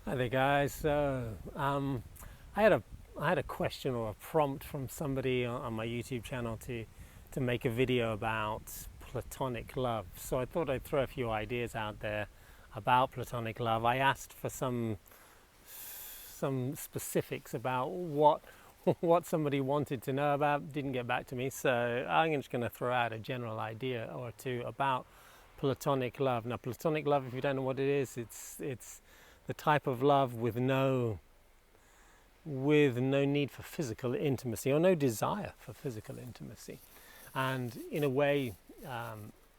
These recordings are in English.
Hi there, guys. I had a I had a question or a prompt from somebody on my YouTube channel to make a video about platonic love. So I thought I'd throw a few ideas out there about platonic love. I asked for some specifics about what what somebody wanted to know about. Didn't get back to me, so I'm just going to throw out a general idea or two about platonic love. Now, platonic love, if you don't know what it is, it's the type of love with no need for physical intimacy or no desire for physical intimacy, and in a way,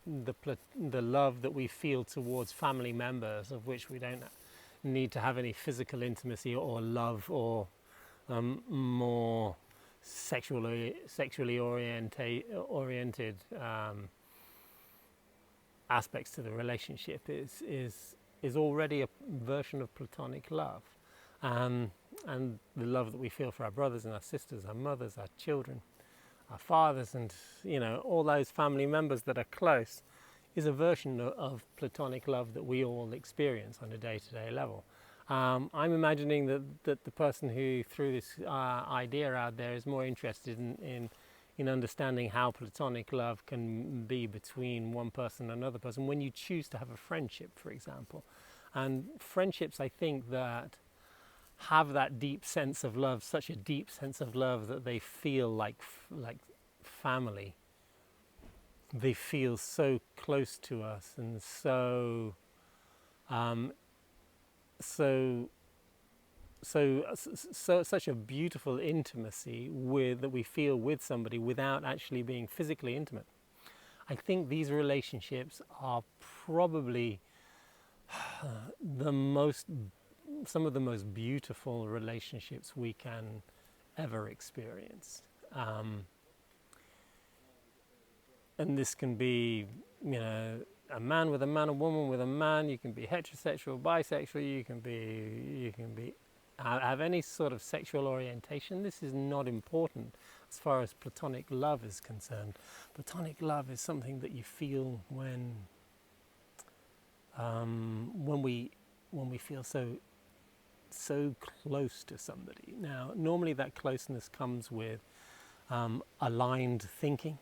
the love that we feel towards family members, of which we don't need to have any physical intimacy or love or more sexually oriented aspects to the relationship is already a version of platonic love, and the love that we feel for our brothers and our sisters, our mothers, our children, our fathers, and all those family members that are close, is a version of platonic love that we all experience on a day-to-day level. I'm imagining that the person who threw this idea out there is more interested in understanding how platonic love can be between one person and another person when you choose to have a friendship, for example. And friendships, I think, that have that deep sense of love, such a deep sense of love that they feel like family. They feel so close to us and so um, so such a beautiful intimacy that we feel with somebody without actually being physically intimate. I think these relationships are probably the most some of the most beautiful relationships we can ever experience. And this can be, a man with a man, a woman with a man. You can be heterosexual, bisexual. You can be have any sort of sexual orientation. This is not important as far as platonic love is concerned. Platonic love is something that you feel when we feel so close to somebody. Now, normally that closeness comes with aligned thinking.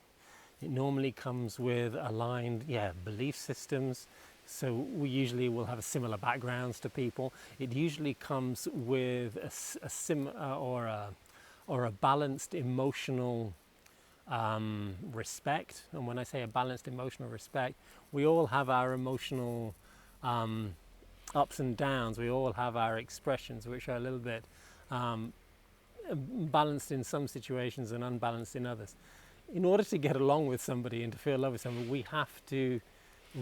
It normally comes with aligned, belief systems. So we usually will have similar backgrounds to people. It usually comes with a balanced emotional respect. And when I say a balanced emotional respect, we all have our emotional ups and downs. We all have our expressions, which are a little bit balanced in some situations and unbalanced in others. In order to get along with somebody and to feel love with somebody, we have to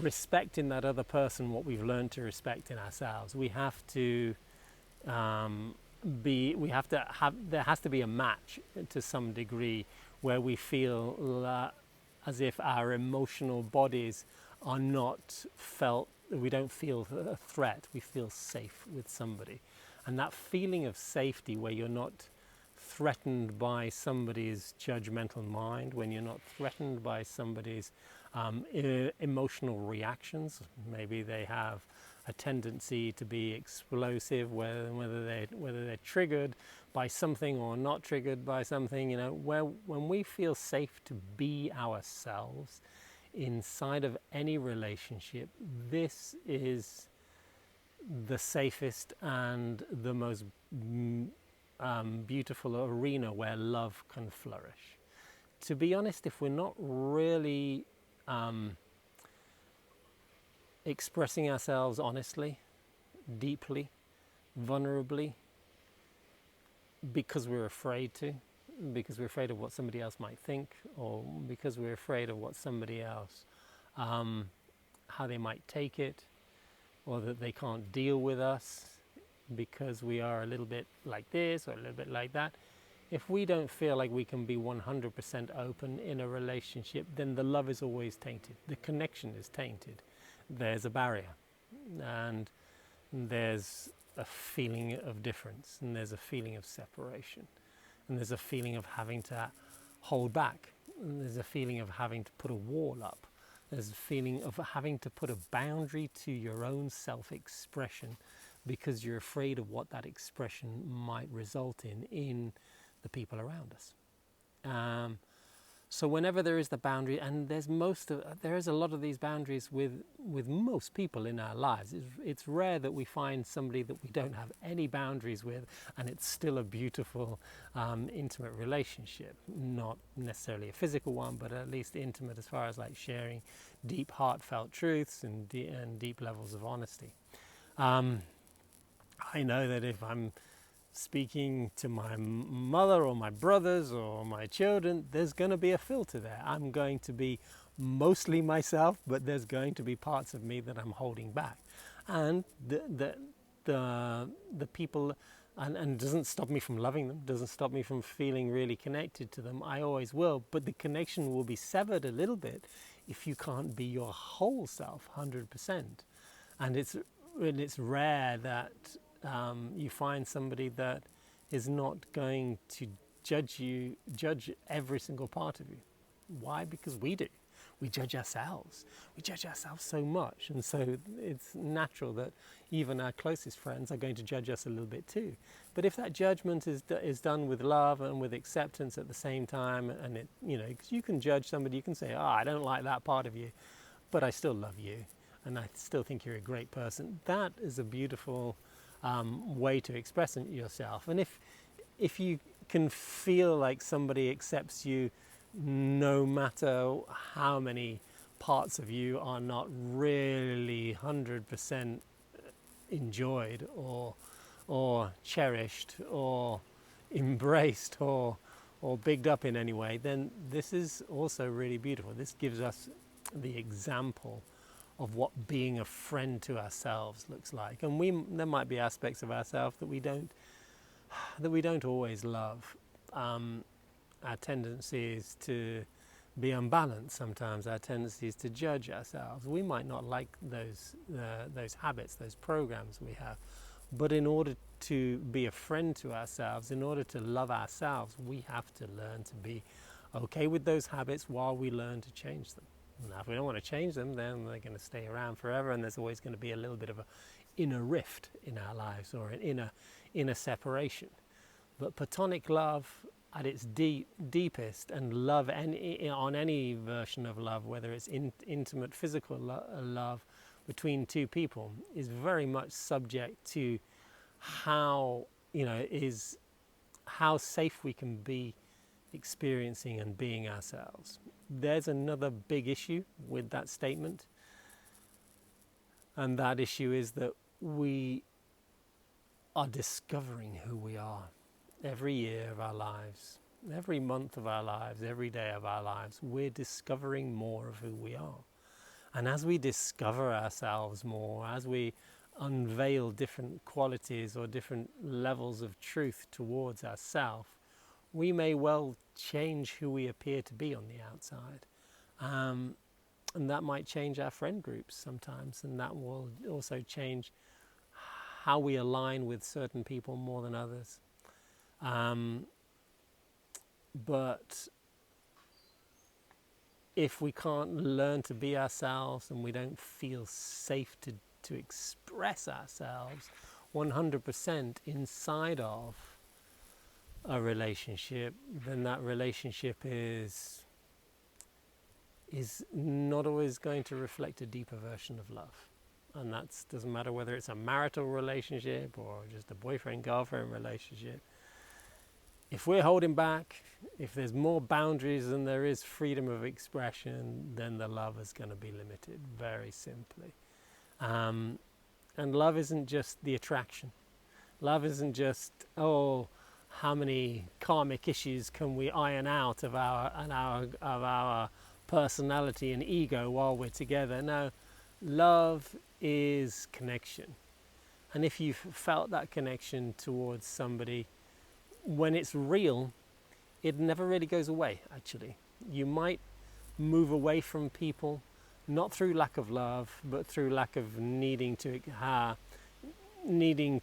respect in that other person what we've learned to respect in ourselves. We have to there has to be a match to some degree where we feel as if our emotional bodies are not felt, we don't feel a threat, we feel safe with somebody. And that feeling of safety where you're not threatened by somebody's judgmental mind, when you're not threatened by somebody's emotional reactions. Maybe they have a tendency to be explosive, whether they're triggered by something or not triggered by something. When we feel safe to be ourselves inside of any relationship, this is the safest and the most beautiful arena where love can flourish. To be honest, if we're not really expressing ourselves honestly, deeply, vulnerably, because we're afraid of what somebody else might think, or because we're afraid of what somebody else, how they might take it, or that they can't deal with us because we are a little bit like this or a little bit like that. If we don't feel like we can be 100% open in a relationship, then the love is always tainted. The connection is tainted. There's a barrier, and there's a feeling of difference, and there's a feeling of separation, and there's a feeling of having to hold back, and there's a feeling of having to put a wall up. There's a feeling of having to put a boundary to your own self-expression because you're afraid of what that expression might result in the people around us. So whenever there is the boundary, and there is a lot of these boundaries with most people in our lives. It's rare that we find somebody that we don't have any boundaries with, and it's still a beautiful, intimate relationship. Not necessarily a physical one, but at least intimate as far as like sharing deep, heartfelt truths and deep levels of honesty. I know that if I'm speaking to my mother or my brothers or my children, there's going to be a filter there. I'm going to be mostly myself, but there's going to be parts of me that I'm holding back. And the people, and doesn't stop me from loving them, doesn't stop me from feeling really connected to them. I always will, but the connection will be severed a little bit if you can't be your whole self 100%. And it's rare that you find somebody that is not going to judge every single part of you. Why? Because we do. We judge ourselves. We judge ourselves so much. And so it's natural that even our closest friends are going to judge us a little bit too. But if that judgment is done with love and with acceptance at the same time, and because you can judge somebody, you can say, I don't like that part of you, but I still love you. And I still think you're a great person. That is a beautiful way to express yourself. And if you can feel like somebody accepts you no matter how many parts of you are not really 100% enjoyed or cherished or embraced or bigged up in any way, then this is also really beautiful. This gives us the example of what being a friend to ourselves looks like. And there might be aspects of ourselves that we don't always love. Our tendency is to be unbalanced sometimes. Our tendency is to judge ourselves. We might not like those habits, those programs we have. But in order to be a friend to ourselves, in order to love ourselves, we have to learn to be okay with those habits while we learn to change them. Now, if we don't want to change them, then they're going to stay around forever, and there's always going to be a little bit of an inner rift in our lives, or an inner separation. But Platonic love at its deepest, and love on any version of love, whether it's intimate physical love between two people, is very much subject to how safe we can be experiencing and being ourselves. There's another big issue with that statement, and that issue is that we are discovering who we are every year of our lives, every month of our lives, every day of our lives. We're discovering more of who we are. And as we discover ourselves more, as we unveil different qualities or different levels of truth towards ourselves, we may well change who we appear to be on the outside. And that might change our friend groups sometimes, and that will also change how we align with certain people more than others. But if we can't learn to be ourselves, and we don't feel safe to express ourselves 100% inside of a relationship, then that relationship is not always going to reflect a deeper version of love. And that doesn't matter whether it's a marital relationship or just a boyfriend-girlfriend relationship. If we're holding back, if there's more boundaries than there is freedom of expression, then the love is going to be limited, very simply. And love isn't just the attraction. Love isn't just, how many karmic issues can we iron out of our personality and ego while we're together. No, love is connection. And if you've felt that connection towards somebody, when it's real, it never really goes away, actually. You might move away from people, not through lack of love, but through lack of needing to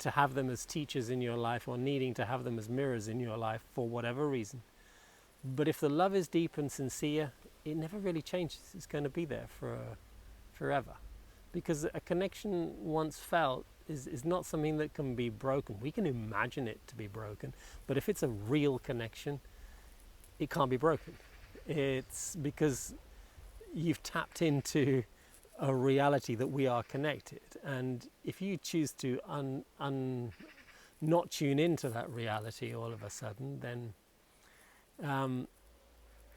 have them as teachers in your life, or needing to have them as mirrors in your life for whatever reason. But if the love is deep and sincere, it never really changes. It's going to be there for forever. because a connection once felt is not something that can be broken. We can imagine it to be broken, but if it's a real connection, it can't be broken. It's because you've tapped into a reality that we are connected, and if you choose to not tune into that reality all of a sudden, then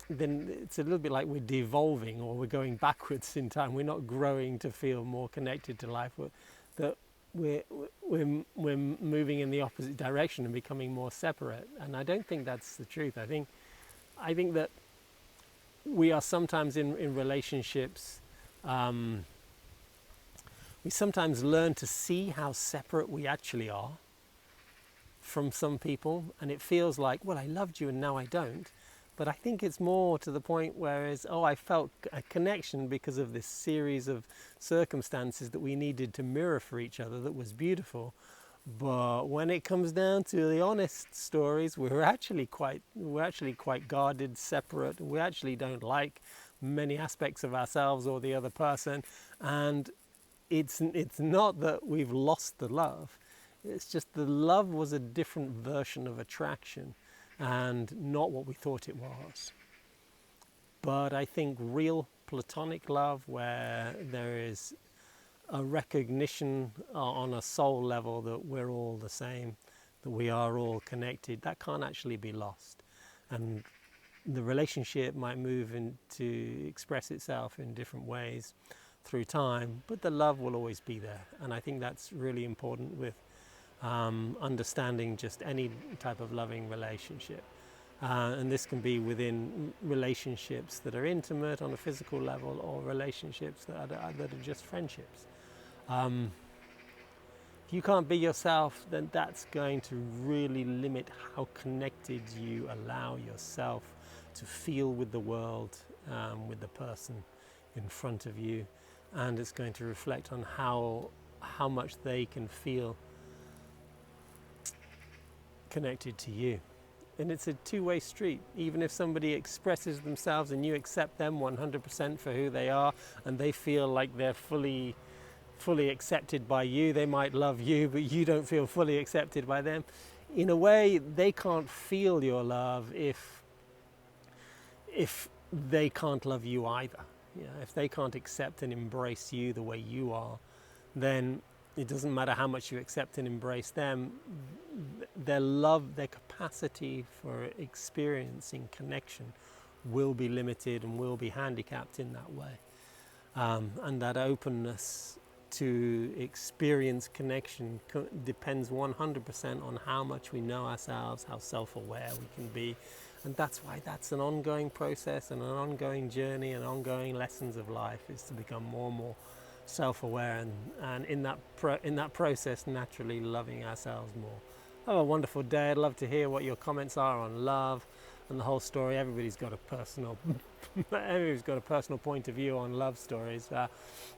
it's a little bit like we're devolving, or we're going backwards in time. We're not growing to feel more connected to life. We're moving in the opposite direction and becoming more separate. And I don't think that's the truth. I think that we are sometimes in relationships. We sometimes learn to see how separate we actually are from some people, and it feels like, well, I loved you and now I don't. But I think it's more to the point where I felt a connection because of this series of circumstances that we needed to mirror for each other that was beautiful. But when it comes down to the honest stories, we're actually quite guarded, separate. We actually don't like many aspects of ourselves or the other person. And it's not that we've lost the love. It's just the love was a different version of attraction, and not what we thought it was. But I think real platonic love, where there is a recognition on a soul level that we're all the same, that we are all connected, that can't actually be lost. And the relationship might move to express itself in different ways through time, but the love will always be there. And I think that's really important with understanding just any type of loving relationship. And this can be within relationships that are intimate on a physical level, or relationships that are just friendships. If you can't be yourself, then that's going to really limit how connected you allow yourself to feel with the world, with the person in front of you, and it's going to reflect on how much they can feel connected to you. And it's a two-way street. Even if somebody expresses themselves and you accept them 100% for who they are, and they feel like they're fully accepted by you, they might love you, but you don't feel fully accepted by them. In a way, they can't feel your love if they can't love you either. You know, if they can't accept and embrace you the way you are, then it doesn't matter how much you accept and embrace them. Their love, their capacity for experiencing connection will be limited and will be handicapped in that way. And that openness to experience connection depends 100% on how much we know ourselves, how self-aware we can be. And that's why that's an ongoing process and an ongoing journey and ongoing lessons of life, is to become more and more self-aware, and in that process naturally loving ourselves more. Have a wonderful day. I'd love to hear what your comments are on love and the whole story. Everybody's got a personal point of view on love stories.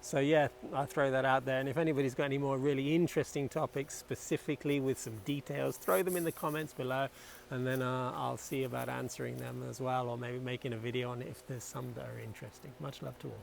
So yeah, I'll throw that out there. And if anybody's got any more really interesting topics, specifically with some details, throw them in the comments below, and then I'll see about answering them as well, or maybe making a video on it if there's some that are interesting. Much love to all.